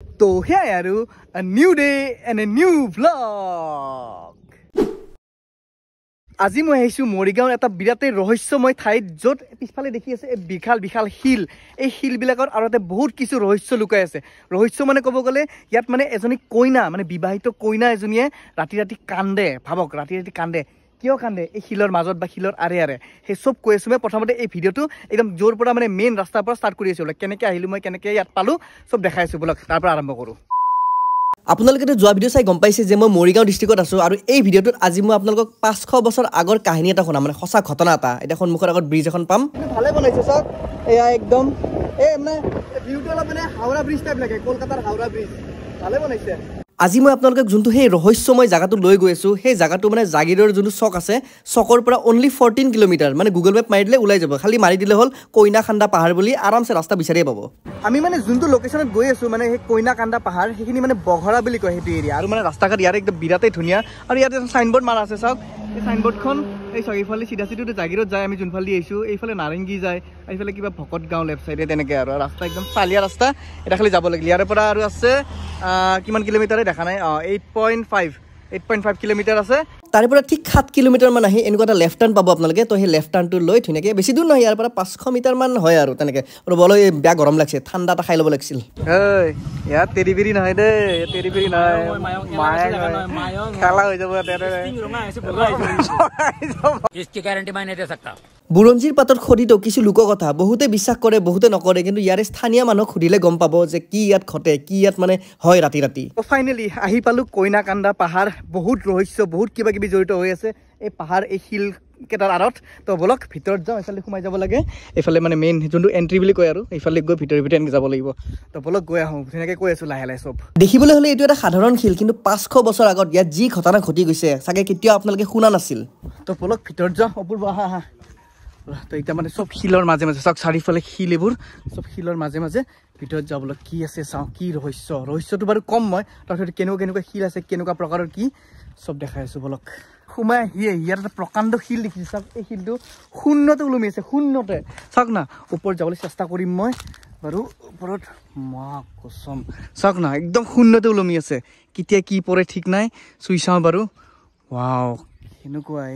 তো here আৰু a new day and a new vlog. আজি মই আহিছো মৰিগাঁও এটা বিৰাটেই ৰহস্যময় ঠাইত য'ত পিছফালে দেখি আছে এই বিশাল বিশাল শিল এই শিলবিলাকৰ আৰতে বহুত কিছু ৰহস্য লুকাই আছে ৰহস্য মানে ক'ব গ'লে ইয়াত মানে এজনী কইনা মানে বিবাহিত কইনা এজনীয়ে ৰাতি ৰাতি কান্দে ভাবক ৰাতি ৰাতি কান্দে কিয় কান্দে এই শিলৰ মাজত বা শিলৰ আৰে আৰে সেই সব কৈ আছো মই প্ৰথমতে এই ভিডিঅ'টো একদম জোৰ পৰা মানে মেইন ৰাস্তাৰ পৰা ষ্টাৰ্ট কৰি আছো কেনেকৈ আহিলো মই কেনেকৈ ইয়াত পালো সব দেখাই আছো বলক তাৰ পৰা আৰম্ভ কৰো আপোনালোকে যোৱা ভিডিঅ' চাই গম পাইছে যে মই মৰিগাঁও ডিষ্ট্ৰিক্টত আছো আৰু এই ভিডিঅ'টোত আজি মই আপোনালোকক 500 বছৰ আগৰ কাহিনী এটা শুনাম মানে সঁচা ঘটনা এটা এটা সন্মুখৰ আগত ব্ৰিজ এখন পাম ভালে বনাইছে সব এয়া একদম এই মানে ভিউটো অলপ মানে হাওৰা ব্ৰিজ টাইপ লাগে কলকাতাৰ হাওৰা ব্ৰিজ ভালে বনাইছে আজি মই আপোনালোকক যোনটো সেই ৰহস্যময় জায়গাটো লৈ গৈ আছো সেই জায়গাটো মানে জাগিৰৰ যোনটো চক আছে চকৰ পৰা অনলি 14 কিলোমিটাৰ মানে গুগল মেপ মাৰি দিলে ওলাই যাব খালি মাৰি দিলে হ'ল কইনাখান্দা পাহাৰ বুলি আৰামছে ৰাস্তা বিচাৰিয়ে পাব আমি মানে যোনটো লোকেশনত গৈ আছো মানে সেই কইনাখান্দা পাহাৰ সেইখিনি মানে বঘৰা বুলি কয় সেইটো এৰিয়া আৰু মানে ৰাস্তাঘাট ইয়াৰ একদম বিৰাটেই ধুনীয়া আৰু ইয়াতে সাইনবোৰ্ড মাৰা আছে চাওক এই সাইনবোৰ্ডখন এই চাৰিফালে চিধা চিধা জাগিৰত যায় আমি যোনফালে আহিছো এইফালে নাৰেংগী যায় এইফালে কিবা ভকত গাঁও লেফ্ট চাইডে তেনেকৈ আৰু ৰাস্তা একদম চালিয়া ৰাস্তা এটা খালি যাব লাগিল ইয়াৰ পৰা আৰু আছে কিমান কিলোমিটাৰে দেখা নাই 8.5 কিলোমিটাৰ আছে তাৰে পৰা ঠিক 7 কিলোমিটাৰ মান আহি এনেকুৱা এটা লেফ্ট টাৰ্ণ পাব আপোনালোকে তো সেই লেফ্ট টাৰ্ণটো লৈ ধুনীয়াকৈ বেছি দূৰ নহয় ইয়াৰ পৰা 500 মিটাৰ মান হয় আৰু তেনেকৈ ৰ'বলৈ বেয়া গৰম লাগিছে ঠাণ্ডা এটা খাই ল'ব লাগিছিল ইয়াত তেৰিবিৰি নহয় দেই তেৰিবিৰি নহয় কালা হৈ যাব বুৰঞ্জীৰ পাতত খোদিত কিছু লোককথা বহুতে বিশ্বাস কৰে বহুতে নকৰে কিন্তু ইয়াৰে স্থানীয় মানুহক সুধিলে গম পাব যে কি ইয়াত ঘটে কি ইয়াত মানে হয় ৰাতি ৰাতি ফাইনেলি আহি পালো কইনাকান্দা পাহাৰ বহুত ৰহস্য বহুত কিবা কিবি জড়িত হৈ আছে এই পাহাৰ এই শিল কেইটাৰ আঁৰত তো বলক ভিতৰত যাওঁ এইফালে সোমাই যাব লাগে এইফালে মানে মেইন যোনটো এণ্ট্ৰি বুলি কয় আৰু এইফালে গৈ ভিতৰে এনেকৈ যাব লাগিব তো বলক গৈ আহোঁ ধুনীয়াকৈ কৈ আছোঁ লাহে লাহে চব দেখিবলৈ হ'লে এইটো এটা সাধাৰণ শিল কিন্তু 500 বছৰ আগত ইয়াত যি ঘটনা ঘটি গৈছে চাগে কেতিয়াও আপোনালোকে শুনা নাছিল তো বলক ভিতৰত যাওঁ অপূৰ্ব আহা তো এতিয়া মানে চব শিলৰ মাজে মাজে চাওক চাৰিওফালে শিল এইবোৰ চব শিলৰ মাজে মাজে ভিতৰত যাবলৈ কি আছে চাওঁ কি ৰহস্যটো বাৰু কম মই তাৰপিছত কেনেকুৱা শিল আছে কেনেকুৱা প্ৰকাৰৰ কি চব দেখাই আছোঁ বলক সোমাই আহিয়ে ইয়াত এটা প্ৰকাণ্ড শিল দেখিছোঁ চাওক এই শিলটো শূন্যতে ওলমি আছে শূন্যতে চাওক না ওপৰত যাবলৈ চেষ্টা কৰিম মই বাৰু ওপৰত মা কচম চাওক না একদম শূন্যতে ওলমি আছে কেতিয়া কি পৰে ঠিক নাই চুই চাওঁ বাৰু ৱাও এনেকুৱাই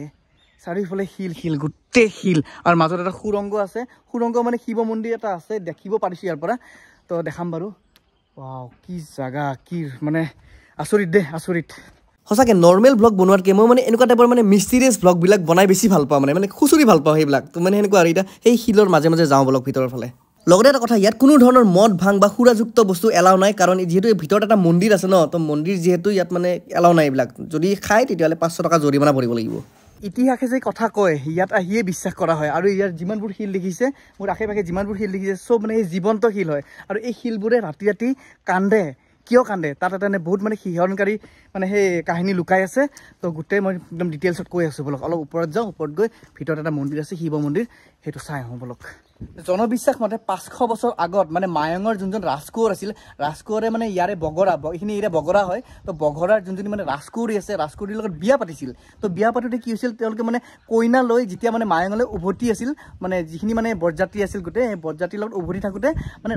চাৰিওফালে শিল গোটেই শিল আৰু মাজত এটা সুৰংগ আছে সুৰংগ মানে শিৱ মন্দিৰ এটা আছে দেখিব পাৰিছোঁ ইয়াৰ পৰা তো দেখাম বাৰু ৱাও কি জাগা কি মানে আচৰিত দেই আচৰিত সঁচাকৈ নৰ্মেল ব্লগ বনোৱাতকৈ মই মানে এনেকুৱা টাইপৰ মানে মিষ্টিৰিয়াছ ব্লগবিলাক বনাই বেছি ভাল পাওঁ মানে খুচৰি ভাল পাওঁ সেইবিলাক তো মানে সেনেকুৱা আৰু এতিয়া সেই শিলৰ মাজে মাজে যাওঁ ব্লগ ভিতৰৰ ফালে লগতে এটা কথা ইয়াত কোনো ধৰণৰ মদ ভাং বা সুৰাযুক্ত বস্তু এলাও নাই কাৰণ যিহেতু ভিতৰত এটা মন্দিৰ আছে ন তো মন্দিৰ যিহেতু ইয়াত মানে এলাও নাই এইবিলাক যদি খায় তেতিয়াহ'লে 500 টকা জৰিমনা ভৰিব লাগিব ইতিহাসে যে কথা কয় ইয়াত আহিয়ে বিশ্বাস কৰা হয় আৰু ইয়াৰ যিমানবোৰ শিল দেখিছে মোৰ আশে পাশে যিমানবোৰ শিল দেখিছে চব মানে এই জীৱন্ত শিল হয় আৰু এই শিলবোৰে ৰাতি ৰাতি কান্দে কিয় কান্দে তাত এটা বহুত মানে শিহৰণকাৰী মানে সেই কাহিনী লুকাই আছে তো গোটেই মই একদম ডিটেইলছত কৈ আছোঁ বলক অলপ ওপৰত যাওঁ ওপৰত গৈ ভিতৰত এটা মন্দিৰ আছে শিৱ মন্দিৰ সেইটো চাই আহোঁ বলক জনবিশ্বাস মতে 500 বছৰ আগত মানে মায়ঙৰ যোনজন ৰাজকোঁৱৰ আছিল ৰাজকোঁৱৰে মানে ইয়াৰে বগৰা এইখিনি এৰিয়া বগৰা হয় তো বগৰাৰ যোনজনী মানে ৰাজকোঁৱৰী আছে ৰাজকোঁৱৰীৰ লগত বিয়া পাতিছিল তো বিয়া পাতোঁতে কি হৈছিল তেওঁলোকে মানে কইনা লৈ যেতিয়া মানে মায়ঙলৈ উভতি আছিল মানে যিখিনি মানে বৰযাত্ৰী আছিল গোটেই সেই বৰযাত্ৰীৰ লগত উভতি থাকোঁতে মানে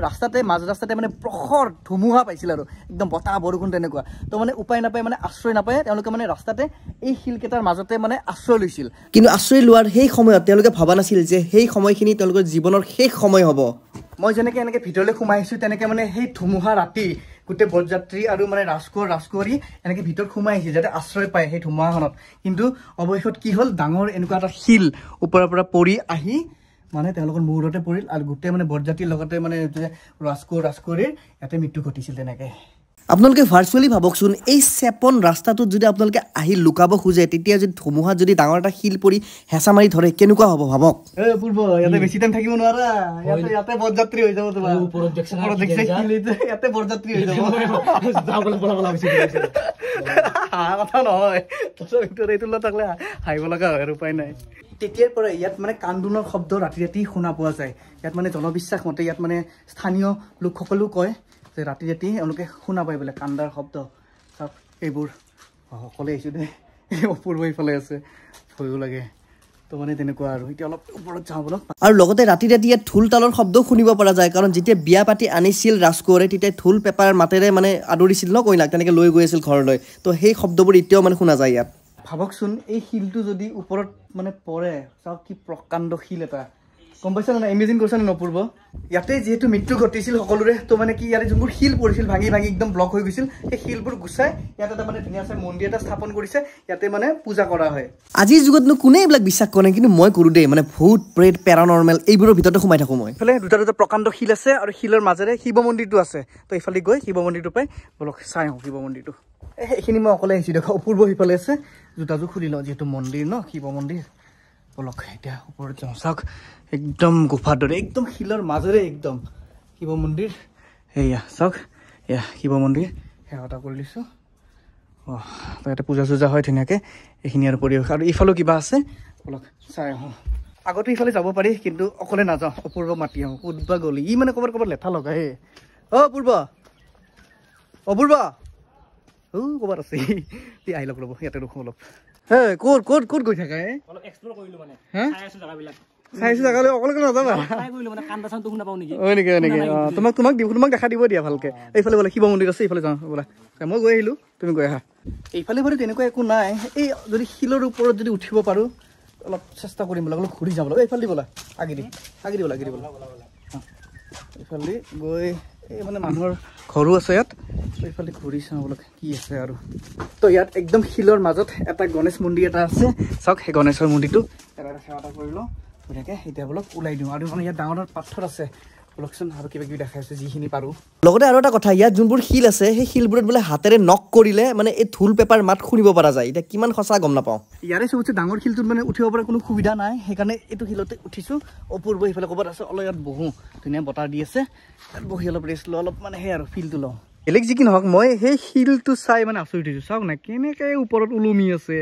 মাজ ৰাস্তাতে মানে প্ৰখৰ ধুমুহা পাইছিল আৰু একদম বতাহ বৰষুণ তেনেকুৱা তো মানে উপায় নাপায় মানে আশ্ৰয় নাপায় তেওঁলোকে মানে ৰাস্তাতে এই শিলকেইটাৰ মাজতে মানে আশ্ৰয় লৈছিল কিন্তু আশ্ৰয় লোৱাৰ সেই সময়ত তেওঁলোকে ভবা নাছিল যে সেই সময়খিনি তেওঁলোকৰ জীৱনৰ শেষ সময় হ'ব মই যেনেকৈ এনেকৈ ভিতৰলৈ সোমাই আহিছোঁ তেনেকৈ মানে সেই ধুমুহা ৰাতি গোটেই বৰযাত্ৰী আৰু মানে ৰাজকোঁৱৰী এনেকৈ ভিতৰত সোমাই আহিছে যাতে আশ্ৰয় পায় সেই ধুমুহাখনত কিন্তু অৱশেষত কি হ'ল ডাঙৰ এনেকুৱা এটা শিল ওপৰৰ পৰা পৰি আহি মানে তেওঁলোকৰ মূৰতে পৰিল আৰু গোটেই মানে বৰযাত্ৰীৰ লগতে মানে ৰাজকোঁৱৰীৰ ইয়াতে মৃত্যু ঘটিছিল তেনেকৈ আপোনালোকে ভাৰ্চুৱেলি ভাবকচোন এই চেপন ৰাস্তাটোত যদি আপোনালোকে আহি লুকাব খোজে তেতিয়া যদি ধুমুহাত যদি ডাঙৰ এটা শিল পৰি হেঁচা মাৰি ধৰে কেনেকুৱা হ'ব ভাবক পূৰ্ব ইয়াতে বেছি টাইম থাকিব নোৱাৰা ইয়াতে বৰযাত্ৰী হৈ যাব তোমাৰ ইয়াতে বৰযাত্ৰী হৈ যাব কথা নহয় এইটো নাথাকিলে হাঁহিব লগা হয় আৰু উপায় নাই তেতিয়াৰ পৰা ইয়াত মানে কান্দোনৰ শব্দ ৰাতি ৰাতি শুনা পোৱা যায় ইয়াত মানে জনবিশ্বাস মতে ইয়াত মানে স্থানীয় লোকসকলেও কয় যে ৰাতি ৰাতি এওঁলোকে শুনা পায় বোলে কান্দাৰ শব্দ চাওক এইবোৰ সকলোৱে আহিছোঁ দেই অপূৰ্ব এইফালে আছে ভয়ো লাগে তো মানে তেনেকুৱা আৰু এতিয়া অলপ ওপৰত যাওঁ বলক আৰু লগতে ৰাতি ৰাতি ইয়াত ঢোল তালৰ শব্দ শুনিব পৰা যায় কাৰণ যেতিয়া বিয়া পাতি আনিছিল ৰাজকোঁৱৰে তেতিয়া ঢোল পেপাৰ মাতেৰে মানে আদৰিছিল ন কইনাক তেনেকৈ লৈ গৈ আছিল ঘৰলৈ তো সেই শব্দবোৰ এতিয়াও মানে শুনা যায় ইয়াত ভাবকচোন এই শিলটো যদি ওপৰত মানে পৰে চাওক কি প্ৰকাণ্ড শিল এটা গম পাইছা না ইমেজিন কৰিছা নে নপূৰ্ব ইয়াতে যেহেতু মৃত্যু ঘটিছিল সকলোৰে তো মানে কি ইয়াতে যোনবোৰ শিল পৰিছিল ভাঙি ভাঙি একদম ব্লক হৈ গৈছিল সেই শিলবোৰ গুচাই ইয়াতে এটা মানে ধুনীয়া মন্দিৰ এটা স্থাপন কৰিছে ইয়াতে মানে পূজা কৰা হয় আজিৰ যুগতনো কোনে এইবিলাক বিশ্বাস কৰে কিন্তু মই কৰোঁ দেই মানে ভূত প্ৰেত পেৰানৰ্মেল এইবোৰৰ ভিতৰতে সোমাই থাকোঁ মই এইফালে দুটা প্ৰকাণ্ড শিল আছে আৰু শিলৰ মাজেৰে শিৱ মন্দিৰটো আছে তো এইফালে গৈ শিৱ মন্দিৰটো পাই বলক চাই আহোঁ শিৱ মন্দিৰটো এইখিনি মই অকলে আহিছোঁ দেখোঁ অপূৰ্ব সিফালে আছে জোতাযোৰ খুলি লওঁ যিহেতু মন্দিৰ ন শিৱ মন্দিৰ বলক এতিয়া ওপৰত যাওঁ চাওক একদম গুফাৰ দৰে একদম শিলৰ মাজেৰে একদম শিৱ মন্দিৰ সেয়া চাওক এয়া শিৱ মন্দিৰ সেৱা এটা কৰি লৈছোঁ অঁ ইয়াতে পূজা চূজা হয় ধুনীয়াকৈ এইখিনি আৰু পৰিৱেশ আৰু ইফালেও কিবা আছে বলক চাই আহোঁ আগতে ইফালে যাব পাৰি কিন্তু অকলে নাযাওঁ অপূৰ্ব মাতি আহোঁ ক'ত গ'লি ই মানে ক'ৰবাত লেঠা লগাই অ' অপূৰ্ব অপূৰ্ব ক'ৰবাত আছে ই আহি লওক ৰ'ব ইয়াতে ৰখোঁ অলপ হে ক'ত ক'ত ক'ত গৈ থাকে অলপ এক্সপ্ল'ৰ কৰিলোঁ মানে চাই আছোঁ জেগাবিলাক চাইছোঁ জেগালৈ অকলে নাযাবা তোমাক দেখা দিব দিয়া ভালকৈ এইফালে বোলে শিৱ মন্দিৰ আছে এইফালে যাওঁ বোলা মই গৈ আহিলোঁ তুমি গৈ আহা এইফালে বাৰু তেনেকুৱা একো নাই এই যদি শিলৰ ওপৰত যদি উঠিব পাৰোঁ অলপ চেষ্টা কৰিম বোলা অলপ ঘূৰি যাম বোলা এইফালে দি বোলা আগি দি বোলা এইফালে গৈ এই মানে মানুহৰ ঘৰো আছে ইয়াত এইফালে ঘূৰি চাওঁ বোলা কি আছে আৰু তো ইয়াত একদম শিলৰ মাজত এটা গণেশ মন্দিৰ এটা আছে চাওক সেই গণেশৰ মন্দিৰটো এটা সেৱা এটা কৰি লওঁ ধুনীয়াকৈ এতিয়া বোলক ওলাই দিওঁ আৰু মানে ইয়াত ডাঙৰ পাথৰ আছে বলকচোন আৰু কিবা কিবি দেখাই আছে যিখিনি পাৰোঁ লগতে আৰু এটা কথা ইয়াত যোনবোৰ শিল আছে সেই শিলবোৰত বোলে হাতেৰে নক কৰিলে মানে এই ঢোল পেপাৰ মাত শুনিব পৰা যায় এতিয়া কিমান সঁচা গম নাপাওঁ ইয়াৰে চবতছে ডাঙৰ শিলটোত মানে উঠিব পৰা কোনো সুবিধা নাই সেইকাৰণে এইটো শিলতে উঠিছোঁ অপূৰ্ব সিফালে ক'ৰবাত আছে অলপ ইয়াত বহোঁ ধুনীয়া বতাহ দি আছে ইয়াত বহি অলপ ৰেষ্ট লওঁ অলপ মানে সেই আৰু ফিলটো লওঁ বেলেগ যি কি নহওক মই সেই শিলটো চাই মানে আচৰিত হৈছোঁ চাওক না কেনেকৈ ওপৰত ওলমি আছে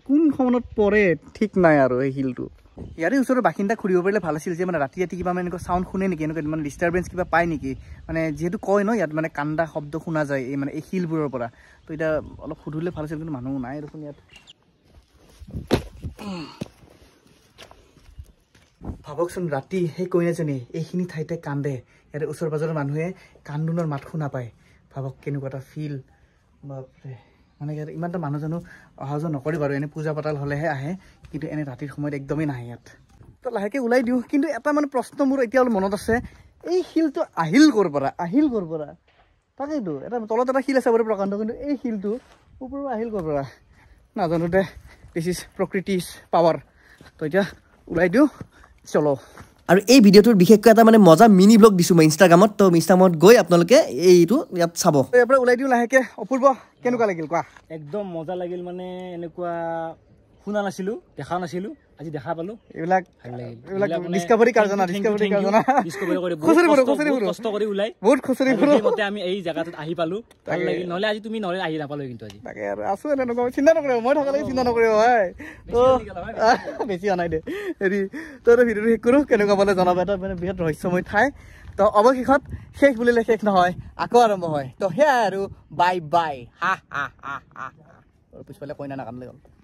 কোন সময়ত পৰে ঠিক নাই আৰু এই শিলটো ইয়াৰে ওচৰৰ বাসিন্দা ঘূৰিব পাৰিলে ভাল আছিল যে মানে ৰাতি ৰাতি কিবা মানে এনেকুৱা চাউণ্ড শুনে নেকি এনেকুৱা মানে ডিষ্টাৰ্বেঞ্চ কিবা পায় নেকি মানে যিহেতু কয় ন ইয়াত মানে কান্দা শব্দ শুনা যায় এই মানে এই শিলবোৰৰ পৰা তো এতিয়া অলপ সুধিলে ভাল আছিল কিন্তু মানুহ নাই দেখোন ইয়াত ভাবকচোন ৰাতি সেই কইনাজনী এইখিনি ঠাইতে কান্দে ইয়াতে ওচৰ পাজৰৰ মানুহে কান্দোনৰ মাত শুনা পায় ভাবক কেনেকুৱা এটা ফিল বাপৰে মানে ইয়াত ইমান এটা মানুহ জানো অহা যোৱা নকৰে বাৰু এনে পূজা পাতাল হ'লেহে আহে কিন্তু এনে ৰাতিৰ সময়ত একদমেই নাহে ইয়াত তো লাহেকৈ ওলাই দিওঁ কিন্তু এটা মানে প্ৰশ্ন মোৰ এতিয়া অলপ মনত আছে এই শিলটো আহিল ক'ৰ পৰা তাকেইতো এটা তলত এটা শিল আছে বাৰু প্ৰকাণ্ড কিন্তু এই শিলটো ওপৰৰ আহিল ক'ৰ পৰা নাজানো দে দিছ ইজ প্ৰকৃতিজ পাৱাৰ তো এতিয়া ওলাই দিওঁ চলো আৰু এই ভিডিঅ'টোৰ বিশেষকৈ এটা মানে মজা মিনি ব্লগ দিছোঁ মই ইনষ্টাগ্ৰামত তো ইনষ্টাগ্ৰামত গৈ আপোনালোকে এইটো ইয়াত চাব ইয়াৰ পৰা ওলাই দিওঁ লাহেকৈ অপূৰ্ব কেনেকুৱা লাগিল কোৱা একদম মজা লাগিল মানে এনেকুৱা শুনা নাছিলোঁ দেখা নাছিলোঁ আজি দেখা পালোঁ এইবিলাক ডিস্কভাৰী কাৰ্জনা কষ্ট কৰি ওলাই বহুত খুচৰি মতে আমি এই জেগাটোত আহি পালোঁ ভাল লাগিল নহ'লে আজি তুমি নহ'লে আহি নাপালোঁ কিন্তু আজি তাকে আৰু আছোঁ এনেকুৱা চিন্তা নকৰিব মই থকালৈকে চিন্তা নকৰিব হয় তো বেছি অনাই দে হেৰি তো ভিডিঅ'টো শেষ কৰোঁ কেনেকুৱা পালে জনাব এটা মানে বৃহৎ ৰহস্যময় ঠাই তো অৱশেষত শেষ বুলিলে শেষ নহয় আকৌ আৰম্ভ হয় তো সেয়াই আৰু বাই বাই পিছফালে কইনা নাকান্দলে গ'ল